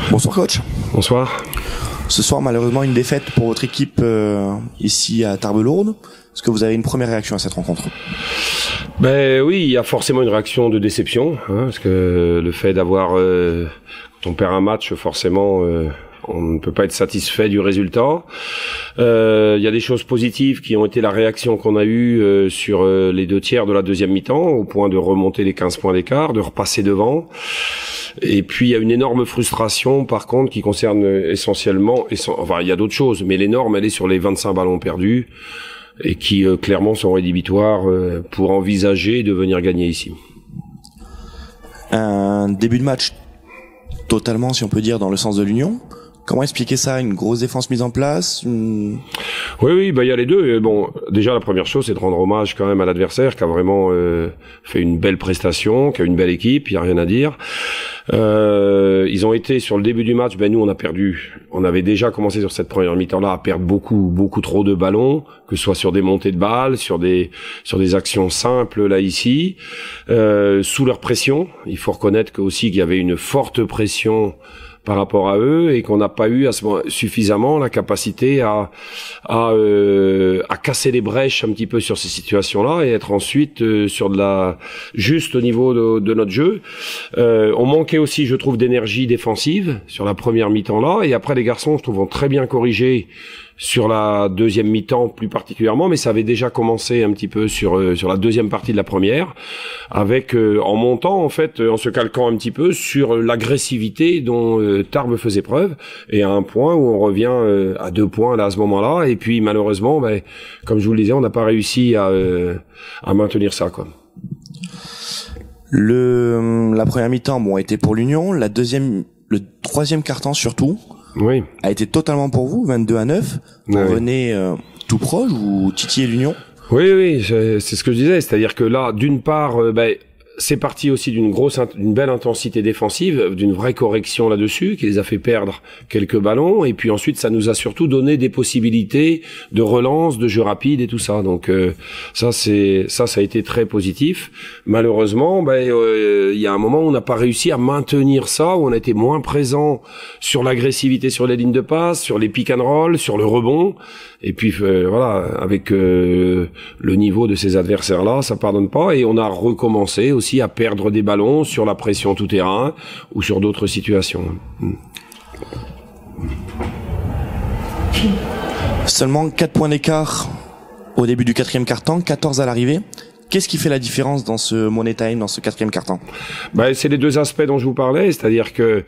Bonsoir coach. Bonsoir. Ce soir malheureusement une défaite pour votre équipe ici à Tarbes-Lourdes. Est-ce que vous avez une première réaction à cette rencontre? Ben oui, il y a forcément une réaction de déception, parce que le fait d'avoir, quand on perd un match, forcément, on ne peut pas être satisfait du résultat. Il y a des choses positives qui ont été la réaction qu'on a eue sur les 2 tiers de la deuxième mi-temps, au point de remonter les 15 points d'écart, de repasser devant. Et puis il y a une énorme frustration par contre qui concerne essentiellement, enfin il y a d'autres choses, mais l'énorme elle est sur les 25 ballons perdus et qui clairement sont rédhibitoires pour envisager de venir gagner ici. Un début de match totalement, si on peut dire, dans le sens de l'union. Comment expliquer ça? Une grosse défense mise en place? Oui, bah il y a les deux. Bon, déjà la première chose, c'est de rendre hommage quand même à l'adversaire qui a vraiment fait une belle prestation, qui a une belle équipe. Il y a rien à dire. Ils ont été sur le début du match. Ben nous, on a perdu. On avait déjà commencé sur cette première mi-temps-là à perdre beaucoup trop de ballons, que ce soit sur des montées de balles, sur des actions simples là ici, sous leur pression. Il faut reconnaître qu'il y avait une forte pression par rapport à eux et qu'on n'a pas eu suffisamment la capacité à casser les brèches un petit peu sur ces situations-là et être ensuite sur juste au niveau de notre jeu. On manquait aussi, je trouve, d'énergie défensive sur la première mi-temps là, et après les garçons, je trouve, ont très bien corrigé sur la deuxième mi-temps plus particulièrement, mais ça avait déjà commencé un petit peu sur la deuxième partie de la première, avec en montant en fait, en se calquant un petit peu sur l'agressivité dont Tarbes faisait preuve, et à un point où on revient à 2 points là à ce moment-là, et puis malheureusement, comme je vous le disais, on n'a pas réussi à maintenir ça quoi. La première mi-temps a été pour l'Union, le troisième quart-temps surtout. Oui. A été totalement pour vous, 22-9. Vous venez tout proche, vous titillez l'Union. Oui, c'est ce que je disais. C'est-à-dire que là, d'une part, c'est parti aussi d'une belle intensité défensive, d'une vraie correction là-dessus, qui les a fait perdre quelques ballons, et puis ensuite ça nous a surtout donné des possibilités de relance, de jeu rapide et tout ça. Donc ça a été très positif. Malheureusement, il y a un moment où on n'a pas réussi à maintenir ça, où on a été moins présent sur l'agressivité sur les lignes de passe, sur les pick and roll, sur le rebond. Et puis voilà, avec le niveau de ces adversaires-là, ça pardonne pas, et on a recommencé aussi à perdre des ballons sur la pression tout terrain ou sur d'autres situations. Seulement 4 points d'écart au début du 4e quart-temps, 14 à l'arrivée. Qu'est-ce qui fait la différence dans ce Money Time, dans ce 4e quart-temps? C'est les 2 aspects dont je vous parlais, c'est-à-dire que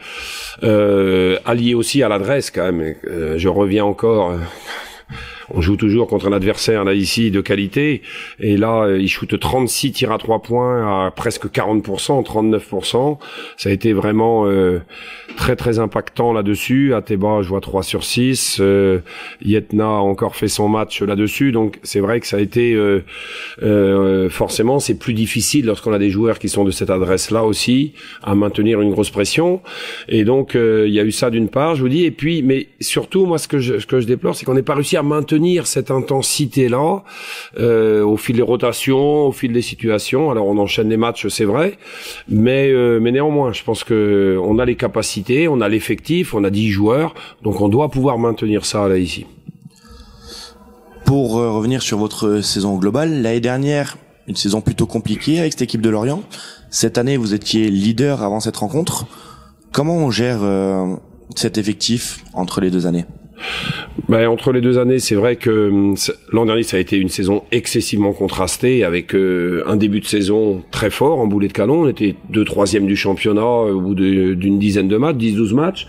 allié aussi à l'adresse quand même. Je reviens encore. On joue toujours contre un adversaire là ici de qualité, et là il shoot 36 tirs à 3 points à presque 40%, 39%. Ça a été vraiment très très impactant là-dessus. Ateba, je vois 3 sur 6. Yetna a encore fait son match là-dessus. Donc c'est vrai que ça a été forcément c'est plus difficile lorsqu'on a des joueurs qui sont de cette adresse-là aussi à maintenir une grosse pression. Et donc il y a eu ça d'une part, je vous dis. Et puis mais surtout moi ce que je déplore, c'est qu'on n'ait pas réussi à maintenir cette intensité-là au fil des rotations, au fil des situations. Alors on enchaîne les matchs, c'est vrai, mais néanmoins, je pense que on a les capacités, on a l'effectif, on a 10 joueurs, donc on doit pouvoir maintenir ça là ici. Pour revenir sur votre saison globale, l'année dernière, une saison plutôt compliquée avec cette équipe de Lorient. Cette année, vous étiez leader avant cette rencontre. Comment on gère cet effectif entre les 2 années? Entre les 2 années, c'est vrai que l'an dernier, ça a été une saison excessivement contrastée, avec un début de saison très fort en boulet de canon. On était 2/3 du championnat au bout d'une dizaine de matchs, 10-12 matchs.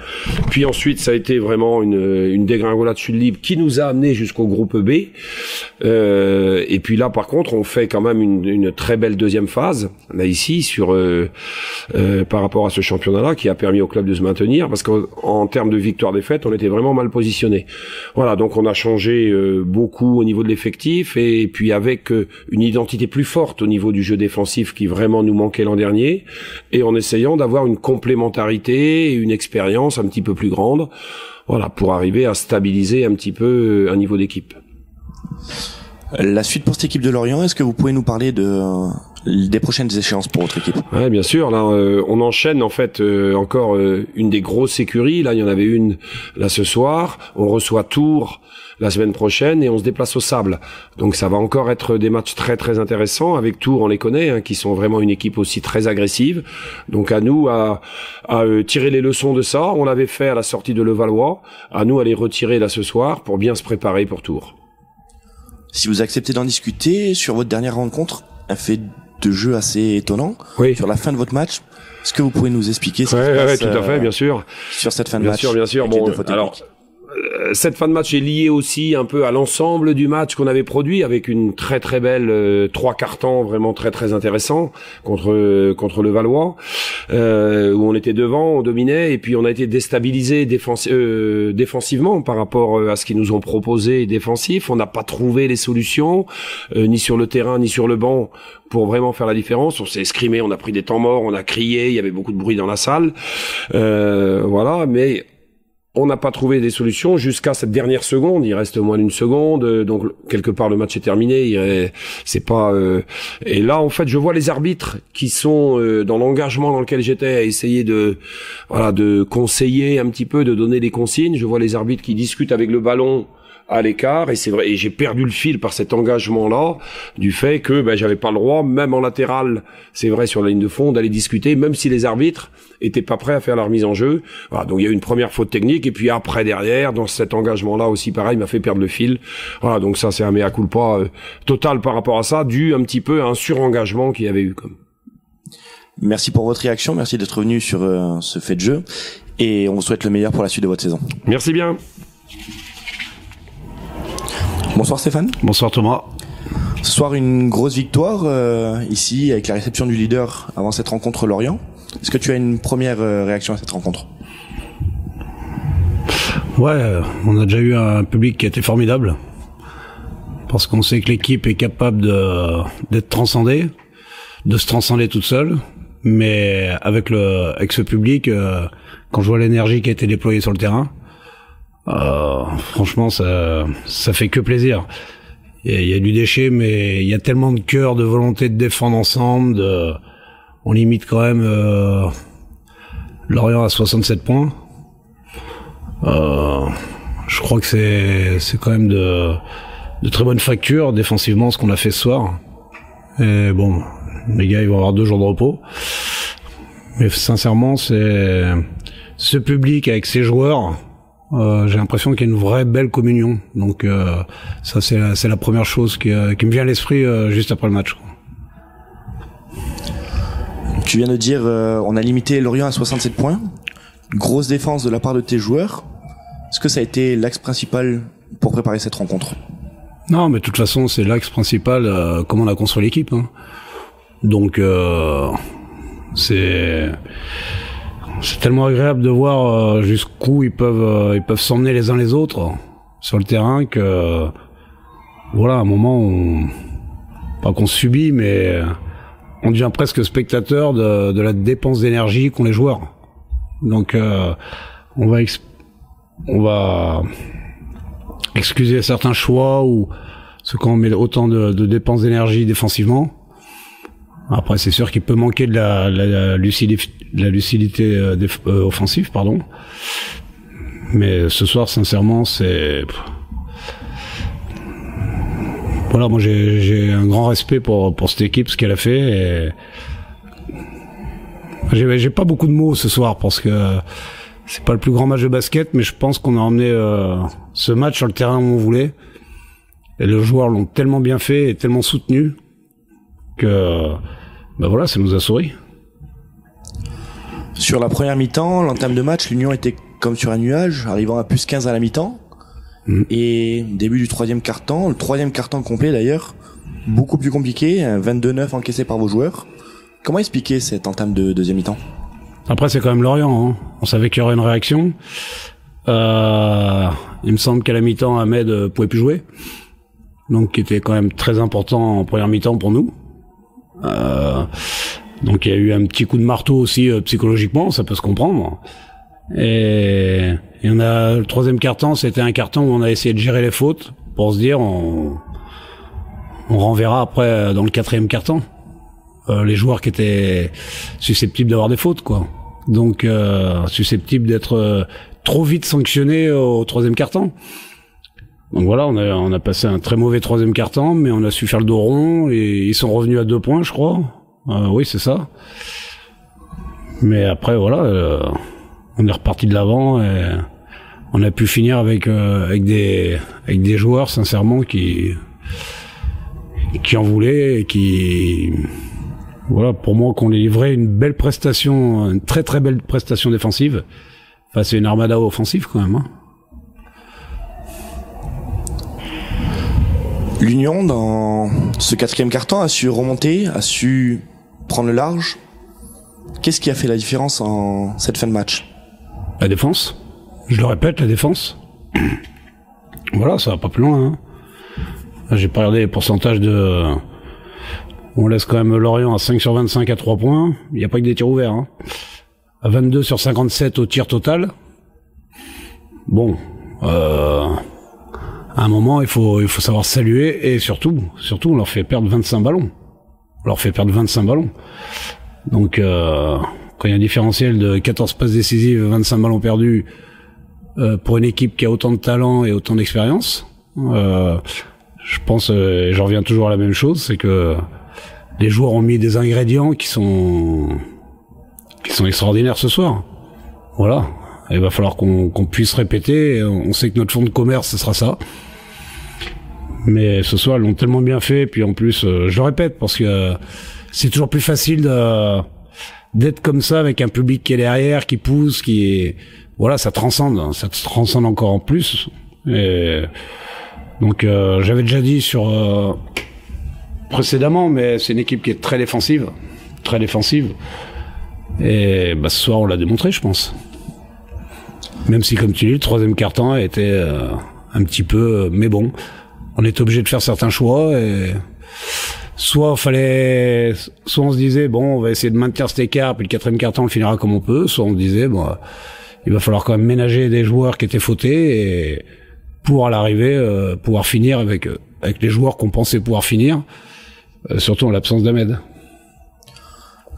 Puis ensuite, ça a été vraiment une dégringolade chute libre qui nous a amené jusqu'au groupe B. Et puis là, par contre, on fait quand même une très belle deuxième phase, là ici, par rapport à ce championnat-là, qui a permis au club de se maintenir, parce qu'en termes de victoire-défaite, on était vraiment mal positionné. Voilà, donc on a changé beaucoup au niveau de l'effectif, et puis avec une identité plus forte au niveau du jeu défensif qui vraiment nous manquait l'an dernier, et en essayant d'avoir une complémentarité et une expérience un petit peu plus grande, voilà, pour arriver à stabiliser un petit peu un niveau d'équipe. La suite pour cette équipe de Lorient, est-ce que vous pouvez nous parler des prochaines échéances pour votre équipe? Ouais, bien sûr. Là, on enchaîne en fait encore une des grosses écuries. Là, il y en avait une là ce soir. On reçoit Tours la semaine prochaine et on se déplace au Sable. Donc ça va encore être des matchs très très intéressants. Avec Tours, on les connaît, hein, qui sont vraiment une équipe aussi très agressive. Donc à nous à tirer les leçons de ça. On l'avait fait à la sortie de Levallois. À nous à les retirer là ce soir pour bien se préparer pour Tours. Si vous acceptez d'en discuter, sur votre dernière rencontre, un fait de jeu assez étonnant. Oui. Sur la fin de votre match, est-ce que vous pouvez nous expliquer ce qui se passe, passe, tout à fait, bien sûr. Sur cette fin de match? Bien sûr. Bon, alors, cette fin de match est liée aussi un peu à l'ensemble du match qu'on avait produit, avec une très très belle 3 quarts-temps vraiment très très intéressant contre le Valois, où on était devant, on dominait, et puis on a été déstabilisé défensivement par rapport à ce qu'ils nous ont proposé défensif. On n'a pas trouvé les solutions, ni sur le terrain ni sur le banc, pour vraiment faire la différence. On s'est escrimé, on a pris des temps morts, on a crié, il y avait beaucoup de bruit dans la salle, voilà, mais on n'a pas trouvé des solutions jusqu'à cette dernière seconde. Il reste moins d'une seconde, donc quelque part le match est terminé. C'est pas. Et là, en fait, je vois les arbitres qui sont dans l'engagement dans lequel j'étais à essayer de conseiller un petit peu, de donner des consignes. Je vois les arbitres qui discutent avec le ballon à l'écart, et c'est vrai, et j'ai perdu le fil par cet engagement-là, du fait que j'avais pas le droit, même en latéral, c'est vrai, sur la ligne de fond, d'aller discuter, même si les arbitres étaient pas prêts à faire la remise en jeu. Voilà, donc il y a eu une première faute technique, et puis après, derrière, dans cet engagement-là aussi, pareil, m'a fait perdre le fil. Voilà, donc ça, c'est un mea culpa total par rapport à ça, dû un petit peu à un surengagement qu'il y avait eu. Merci pour votre réaction, merci d'être venu sur ce fait de jeu, et on vous souhaite le meilleur pour la suite de votre saison. Merci bien. Bonsoir Stéphane. Bonsoir Thomas. Ce soir, une grosse victoire ici avec la réception du leader avant cette rencontre Lorient. Est-ce que tu as une première réaction à cette rencontre? Ouais, on a déjà eu un public qui a été formidable, parce qu'on sait que l'équipe est capable d'être transcendée, de se transcender toute seule, mais avec ce public, quand je vois l'énergie qui a été déployée sur le terrain, franchement, ça fait que plaisir. Il y a du déchet, mais il y a tellement de cœur, de volonté de défendre ensemble. On limite quand même Lorient à 67 points. Je crois que c'est quand même de très bonne facture défensivement ce qu'on a fait ce soir. Et bon, les gars, ils vont avoir 2 jours de repos. Mais sincèrement, c'est ce public avec ses joueurs. J'ai l'impression qu'il y a une vraie belle communion. Donc ça c'est la première chose qui me vient à l'esprit juste après le match. Tu viens de dire on a limité Lorient à 67 points. Grosse défense de la part de tes joueurs. Est-ce que ça a été l'axe principal pour préparer cette rencontre? Non, mais de toute façon c'est l'axe principal comment on a construit l'équipe. Hein. Donc c'est tellement agréable de voir jusqu'où ils peuvent s'emmener les uns les autres sur le terrain que voilà, à un moment pas qu'on subit, mais on devient presque spectateur de la dépense d'énergie qu'ont les joueurs. Donc on va excuser certains choix ou ce qu'on met autant de dépenses d'énergie défensivement. Après, c'est sûr qu'il peut manquer de la lucidité offensive, pardon. Mais ce soir, sincèrement, c'est... Voilà, moi j'ai un grand respect pour cette équipe, ce qu'elle a fait. Et... J'ai pas beaucoup de mots ce soir parce que c'est pas le plus grand match de basket, mais je pense qu'on a emmené ce match sur le terrain où on voulait. Et les joueurs l'ont tellement bien fait et tellement soutenu que... voilà, ça nous a souri. Sur la première mi-temps, l'entame de match, l'Union était comme sur un nuage, arrivant à plus 15 à la mi-temps. Et début du troisième quart-temps, le troisième quart-temps complet d'ailleurs, beaucoup plus compliqué, 22-9 encaissé par vos joueurs. Comment expliquer cette entame de deuxième mi-temps? Après, c'est quand même Lorient, hein. On savait qu'il y aurait une réaction. Il me semble qu'à la mi-temps, Ahmed pouvait plus jouer. Donc, qui était quand même très important en première mi-temps pour nous. Donc il y a eu un petit coup de marteau aussi psychologiquement, ça peut se comprendre. Et on a le troisième quart-temps, c'était un quart-temps où on a essayé de gérer les fautes pour se dire on on renverra après dans le 4e quart-temps les joueurs qui étaient susceptibles d'avoir des fautes, quoi. Donc susceptibles d'être trop vite sanctionnés au 3e quart-temps. Donc voilà, on a passé un très mauvais 3e quart-temps, mais on a su faire le dos rond et ils sont revenus à 2 points, je crois. Oui, c'est ça. Mais après, voilà, on est reparti de l'avant et on a pu finir avec des joueurs, sincèrement, qui en voulaient et qui, voilà, pour moi, qu'on ait livré une belle prestation, une très très belle prestation défensive. Enfin, c'est une armada offensive quand même, hein. L'Union, dans ce 4e quart-temps, a su remonter, a su prendre le large. Qu'est-ce qui a fait la différence en cette fin de match? La défense. Je le répète, la défense. Voilà, ça va pas plus loin, hein. J'ai pas regardé les pourcentages de... On laisse quand même Lorient à 5 sur 25 à 3 points. Il n'y a pas que des tirs ouverts, hein. À 22 sur 57 au tir total. Bon, à un moment, il faut savoir saluer et surtout, on leur fait perdre 25 ballons. Donc, quand il y a un différentiel de 14 passes décisives, 25 ballons perdus, pour une équipe qui a autant de talent et autant d'expérience, je pense, j'en reviens toujours à la même chose, c'est que les joueurs ont mis des ingrédients qui sont extraordinaires ce soir. Voilà. Il va falloir qu'on puisse répéter. On sait que notre fonds de commerce, ce sera ça. Mais ce soir, ils l'ont tellement bien fait. Puis en plus, je le répète, parce que c'est toujours plus facile d'être comme ça avec un public qui est derrière, qui pousse, voilà, ça transcende encore en plus. Et donc, j'avais déjà dit précédemment, mais c'est une équipe qui est très défensive. Et ce soir, on l'a démontré, je pense. Même si, comme tu dis, le 3e quart-temps a été un petit peu... mais bon, on était obligé de faire certains choix. Et soit on se disait, bon, on va essayer de maintenir cet écart, puis le 4e quart-temps, on le finira comme on peut. Soit on se disait, bon, il va falloir quand même ménager des joueurs qui étaient fautés et pour à l'arrivée pouvoir finir avec les joueurs qu'on pensait pouvoir finir, surtout en l'absence d'Ahmed.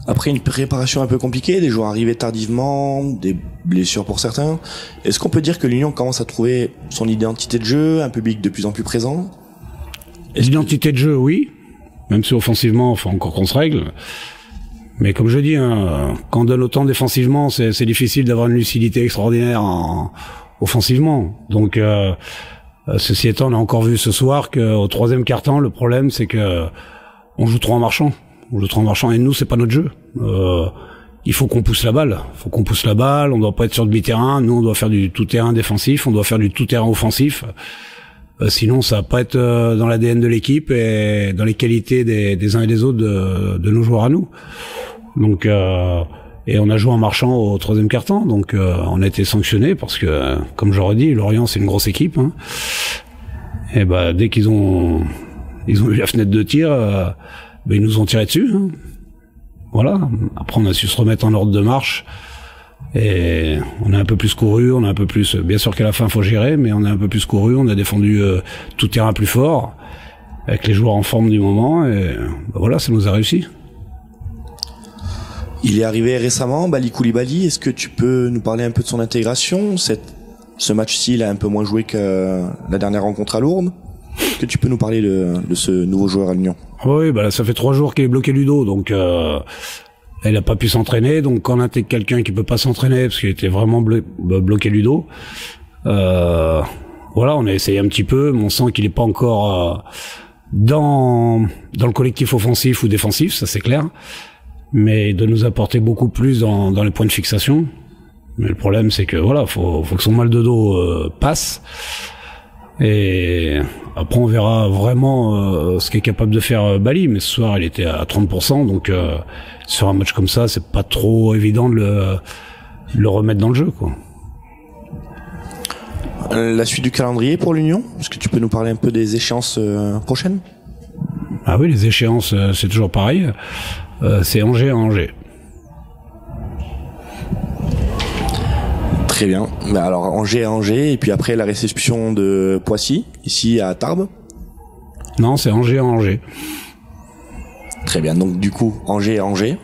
Après une préparation un peu compliquée, des joueurs arrivés tardivement, des blessures pour certains, est-ce qu'on peut dire que l'Union commence à trouver son identité de jeu, un public de plus en plus présent? L'identité de jeu, oui. Même si offensivement, il faut encore qu'on se règle. Mais comme je dis, hein, quand on donne autant défensivement, c'est difficile d'avoir une lucidité extraordinaire offensivement. Donc, ceci étant, on a encore vu ce soir qu'au 3e quart-temps, le problème, c'est que on joue trop en marchant. Et nous, c'est pas notre jeu. Il faut qu'on pousse la balle. On doit pas être sur le demi-terrain. Nous, on doit faire du tout-terrain défensif. On doit faire du tout-terrain offensif. Sinon, ça va pas être dans l'ADN de l'équipe et dans les qualités des uns et des autres de nos joueurs à nous. Donc, et on a joué en marchant au 3e quart-temps. Donc, on a été sanctionné parce que, comme j'aurais dit, Lorient, c'est une grosse équipe, hein. Et dès qu'ils ont eu la fenêtre de tir, ils nous ont tiré dessus, hein. Voilà. Après, on a su se remettre en ordre de marche et on a un peu plus couru, bien sûr qu'à la fin, faut gérer, mais on a un peu plus couru, on a défendu tout terrain plus fort avec les joueurs en forme du moment et voilà, ça nous a réussi. Il est arrivé récemment, Bali Koulibaly. Est-ce que tu peux nous parler un peu de son intégration? Ce match-ci, il a un peu moins joué que la dernière rencontre à Lourdes. Est-ce que tu peux nous parler de ce nouveau joueur à l'Union? Oui, là, ça fait 3 jours qu'il est bloqué du dos, donc il a pas pu s'entraîner. Donc quand on intègre quelqu'un qui peut pas s'entraîner parce qu'il était vraiment bloqué du dos, voilà, on a essayé un petit peu, mais on sent qu'il est pas encore dans le collectif offensif ou défensif, ça c'est clair. Mais de nous apporter beaucoup plus dans les points de fixation. Mais le problème, c'est que voilà, faut que son mal de dos passe. Et après, on verra vraiment ce qu'est capable de faire Bali. Mais ce soir, il était à 30%, donc sur un match comme ça, c'est pas trop évident de le remettre dans le jeu, quoi. La suite du calendrier pour l'Union, est-ce que tu peux nous parler un peu des échéances prochaines? Ah oui, les échéances, c'est toujours pareil. C'est Angers à Angers. Très bien. Alors Angers à Angers, et puis après la réception de Poissy, ici à Tarbes. Non, c'est Angers à Angers. Très bien. Donc du coup, Angers à Angers.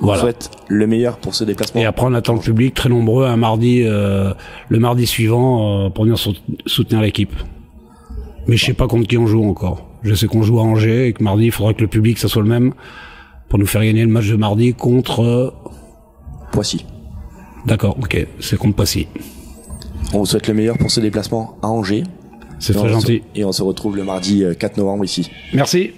On Voilà. souhaite le meilleur pour ce déplacement. Et après, on attend le public très nombreux un mardi, le mardi suivant, pour venir soutenir l'équipe. Mais je sais pas contre qui on joue encore. Je sais qu'on joue à Angers et que mardi, il faudra que le public, ça soit le même pour nous faire gagner le match de mardi contre... Poissy. D'accord, ok. C'est contre Passy. On vous souhaite le meilleur pour ce déplacement à Angers. C'est très gentil. Et on se retrouve le mardi 4 novembre ici. Merci.